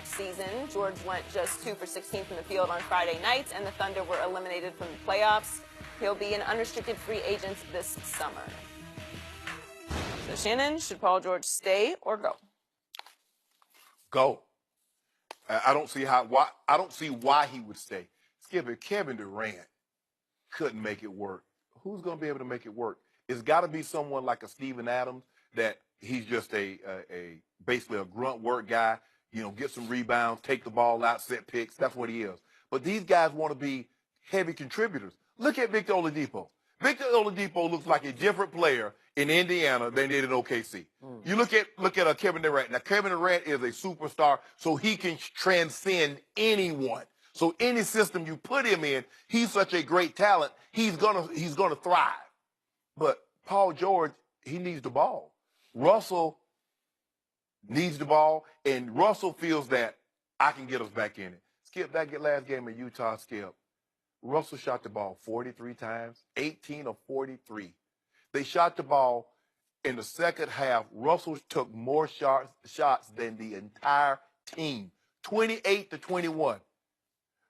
next season. George went just 2 for 16 from the field on Friday night, and the Thunder were eliminated from the playoffs. He'll be an unrestricted free agent this summer. So, Shannon, should Paul George stay or go? Go. I don't see why he would stay. Skip it. Kevin Durant couldn't make it work. Who's going to be able to make it work? It's got to be someone like a Steven Adams that he's just basically a grunt work guy. You know, get some rebounds, take the ball out, set picks. That's what he is. But these guys want to be heavy contributors. Look at Victor Oladipo. Victor Oladipo looks like a different player in Indiana than he did in OKC. You look at Kevin Durant. Now, Kevin Durant is a superstar, so he can transcend anyone. So any system you put him in, he's such a great talent. He's gonna thrive. But Paul George, he needs the ball. Russell needs the ball, and Russell feels that I can get us back in it. Skip, back at last game in Utah, Skip. Russell shot the ball 43 times, 18 of 43. They shot the ball in the second half. Russell took more shots than the entire team, 28 to 21.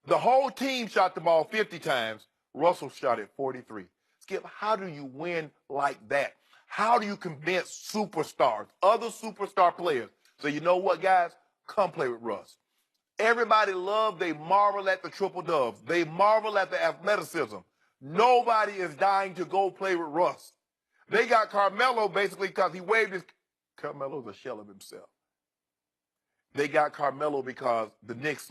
The whole team shot the ball 50 times. Russell shot it 43. Skip, how do you win like that? How do you convince superstars, other superstar players, so you know what, guys, come play with Russ? Everybody they marvel at the triple dubs. They marvel at the athleticism. Nobody is dying to go play with Russ. They got Carmelo basically because he waved his. Carmelo's a shell of himself. They got Carmelo because the Knicks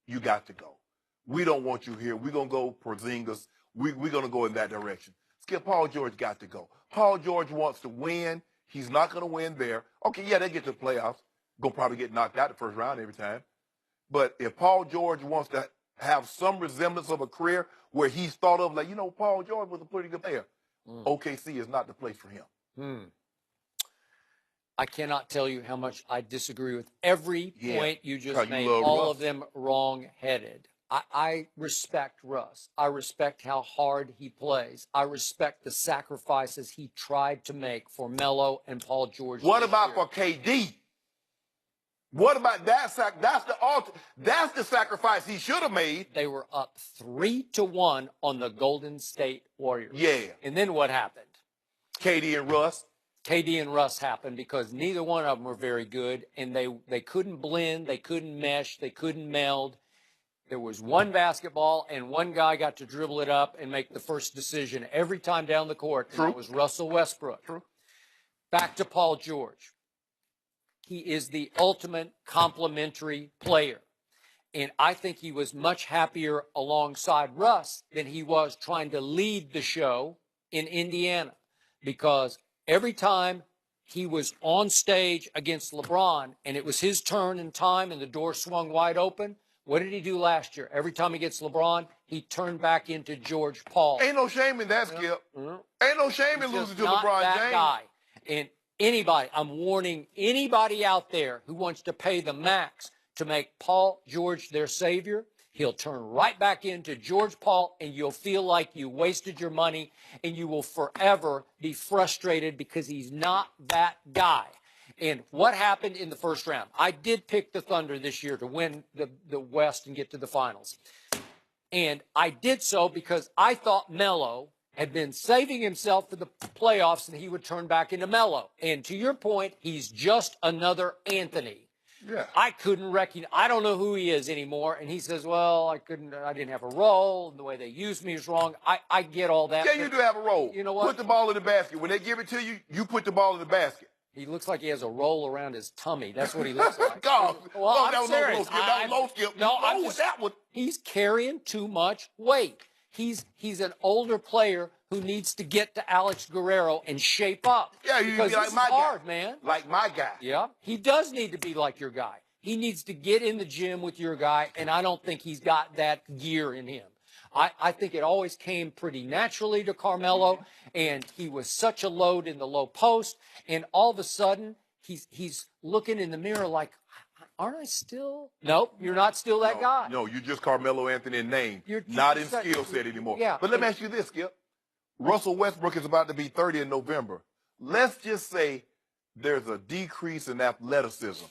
you got to go. We don't want you here. We're going to go Porzingis. We're going to go in that direction. Skip, Paul George got to go. Paul George wants to win. He's not going to win there. Okay, yeah, they get to the playoffs. Going to probably get knocked out the first round every time. But if Paul George wants to have some resemblance of a career where he's thought of Paul George was a pretty good player, OKC is not the place for him. I cannot tell you how much I disagree with every point you just made. You all Russ. of them wrong-headed. I respect Russ. I respect how hard he plays. I respect the sacrifices he tried to make for Melo and Paul George. What about for KD? What about that? That's the sacrifice he should have made. They were up 3-1 on the Golden State Warriors. Yeah. And then what happened? KD and Russ. KD and Russ happened because neither one of them were very good, and they couldn't blend, they couldn't mesh, they couldn't meld. There was one basketball, and one guy got to dribble it up and make the first decision every time down the court, and that was Russell Westbrook. True. Back to Paul George. He is the ultimate complementary player. And I think he was much happier alongside Russ than he was trying to lead the show in Indiana. Because every time he was on stage against LeBron and it was his turn and time and the door swung wide open, what did he do last year? Every time he gets LeBron, he turned back into George Paul. Ain't no shame in that, Skip. Ain't no shame in losing to LeBron that James. Guy. And anybody, I'm warning anybody out there who wants to pay the max to make Paul George their savior, he'll turn right back into George Paul, and you'll feel like you wasted your money, and you will forever be frustrated because he's not that guy. And what happened in the first round? I did pick the Thunder this year to win the West and get to the finals. And I did so because I thought Melo had been saving himself for the playoffs and he would turn back into Melo. And to your point, he's just another Anthony. Yeah. I couldn't recognize, I don't know who he is anymore. And he says, well, I didn't have a role, and the way they used me is wrong. I get all that. Yeah, you do have a role. You know what? Put the ball in the basket. When they give it to you, you put the ball in the basket. He looks like he has a roll around his tummy. That's what he looks like. God. Well, No, I'm that was serious. low, Skip. That was low, Skip. No, I'm with that one. He's carrying too much weight. He's an older player who needs to get to Alex Guerrero and shape up. Yeah, you because be like this my is hard, guy. man. Like my guy. Yeah, he does need to be like your guy. He needs to get in the gym with your guy, and I don't think he's got that gear in him. I think it always came pretty naturally to Carmelo, and he was such a load in the low post, and all of a sudden he's looking in the mirror like, aren't I still? Nope, you're not still that guy. No, you're just Carmelo Anthony in name, You're not in skill set anymore. Yeah, but let me ask you this, Skip. Russell Westbrook is about to be 30 in November. Let's just say there's a decrease in athleticism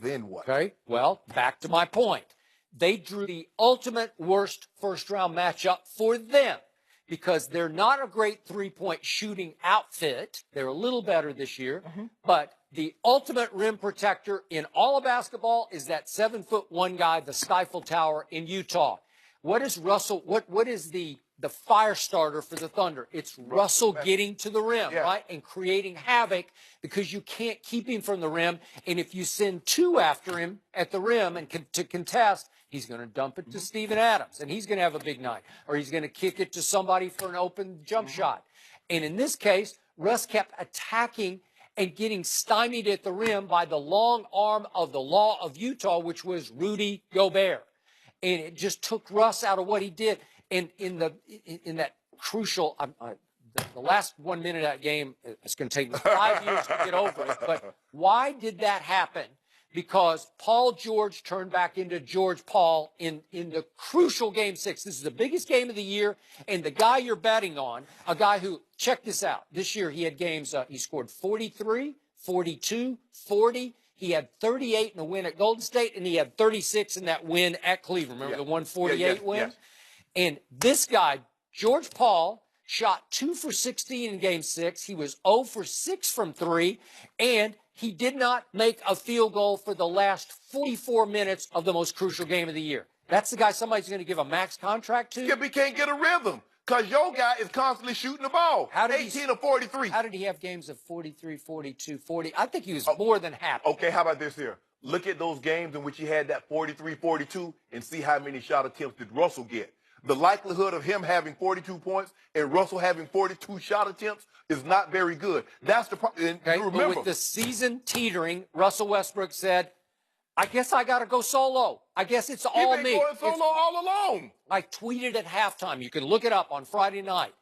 then what? Okay, well, back to my point. They drew the ultimate worst first-round matchup for them because they're not a great three-point shooting outfit. They're a little better this year, but the ultimate rim protector in all of basketball is that 7'1" guy, the Stifle Tower in Utah. What is Russell? What is the fire starter for the Thunder? It's Russell getting to the rim, right, and creating havoc because you can't keep him from the rim. And if you send two after him at the rim and to contest, he's going to dump it to Steven Adams, and he's going to have a big night, or he's going to kick it to somebody for an open jump shot. And in this case, Russ kept attacking and getting stymied at the rim by the long arm of the law of Utah, which was Rudy Gobert. And it just took Russ out of what he did. And in that crucial, the last 1 minute of that game, it's going to take me 5 years to get over it. But why did that happen? Because Paul George turned back into George Paul in the crucial Game 6. This is the biggest game of the year, and the guy you're betting on, a guy who, check this out, this year he had games, he scored 43, 42, 40. He had 38 in the win at Golden State, and he had 36 in that win at Cleveland. Remember the 148 win? Yeah. And this guy, George Paul, shot 2 for 16 in Game 6. He was 0 for 6 from 3, and he did not make a field goal for the last 44 minutes of the most crucial game of the year. That's the guy somebody's going to give a max contract to? Yeah, but he can't get a rhythm because your guy is constantly shooting the ball. 18 or 43. How did he have games of 43, 42, 40? I think he was more than happy. Okay, how about this here? Look at those games in which he had that 43, 42 and see how many shot attempts did Russell get. The likelihood of him having 42 points and Russell having 42 shot attempts is not very good. That's the problem. Okay, remember, but with the season teetering, Russell Westbrook said, I guess I got to go solo. I guess it's all me. He's been going solo all along. I tweeted at halftime. You can look it up on Friday night.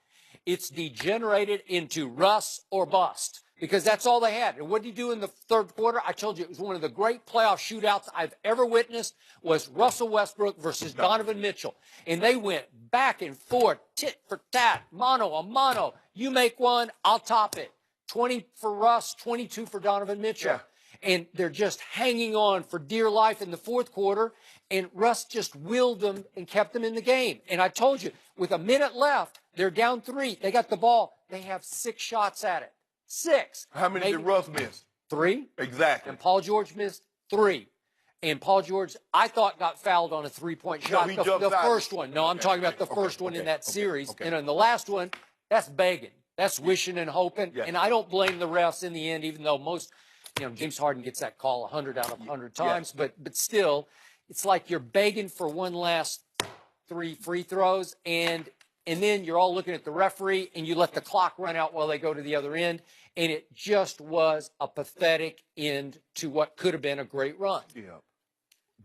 It's degenerated into Russ or bust because that's all they had. And what did he do in the third quarter? I told you it was one of the great playoff shootouts I've ever witnessed was Russell Westbrook versus Donovan Mitchell. And they went back and forth, tit for tat, mano a mano. You make one, I'll top it. 20 for Russ, 22 for Donovan Mitchell. Yeah. And they're just hanging on for dear life in the fourth quarter. And Russ just willed them and kept them in the game. And I told you, with a minute left, they're down 3. They got the ball. They have 6 shots at it. 6. How many did Russ miss? 3. Exactly. And Paul George missed 3. And Paul George, I thought, got fouled on a 3-point shot. The first one. No, I'm talking about the first one in that series. And in the last one, that's begging. That's wishing and hoping. Yeah. And I don't blame the refs in the end, even though most, James Harden gets that call 100 out of 100 times. Yeah. But still, it's like you're begging for one last 3 free throws, and then you're all looking at the referee, and you let the clock run out while they go to the other end. And it just was a pathetic end to what could have been a great run. Yeah.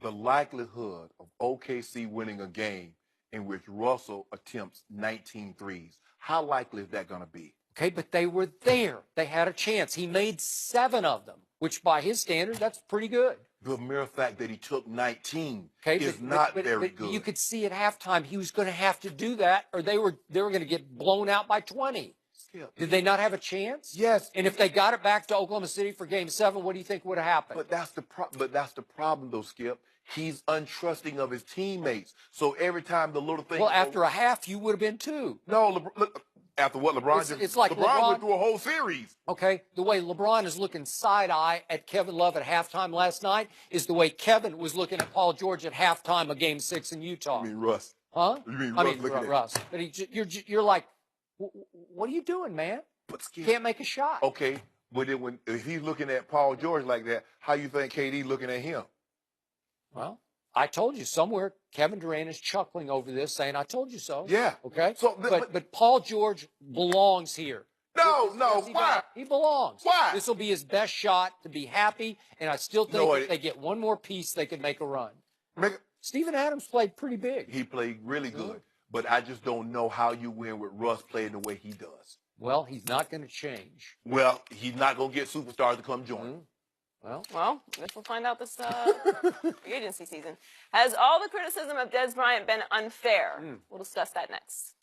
The likelihood of OKC winning a game in which Russell attempts 19 threes, how likely is that going to be? Okay, but they were there. They had a chance. He made 7 of them, which by his standards, that's pretty good. The mere fact that he took 19 is not very good. You could see at halftime he was going to have to do that, or they were going to get blown out by 20. Skip. Did they not have a chance? Yes. And if they got it back to Oklahoma City for Game 7, what do you think would have happened? But that's the problem, though, Skip. He's untrusting of his teammates. So every time the little thing. Well, after a half, you would have been too. No, after what LeBron it's like LeBron went through a whole series. Okay, the way LeBron is looking side-eye at Kevin Love at halftime last night is the way Kevin was looking at Paul George at halftime of Game 6 in Utah. You mean Russ? Huh? You mean Russ? But you're like, what are you doing, man? But Skip, can't make a shot. Okay, but then if he's looking at Paul George like that, how you think KD looking at him? Well, I told you somewhere Kevin Durant is chuckling over this, saying, I told you so. Yeah. Okay? So, but Paul George belongs here. No, why? He belongs. Why? This will be his best shot to be happy, and I still think if they get one more piece, they could make a run. Steven Adams played pretty big. He played really good, but I just don't know how you win with Russ playing the way he does. Well, he's not going to change. Well, he's not going to get superstars to come join him. Well, I guess we'll find out this free agency season. Has all the criticism of Des Bryant been unfair? We'll discuss that next.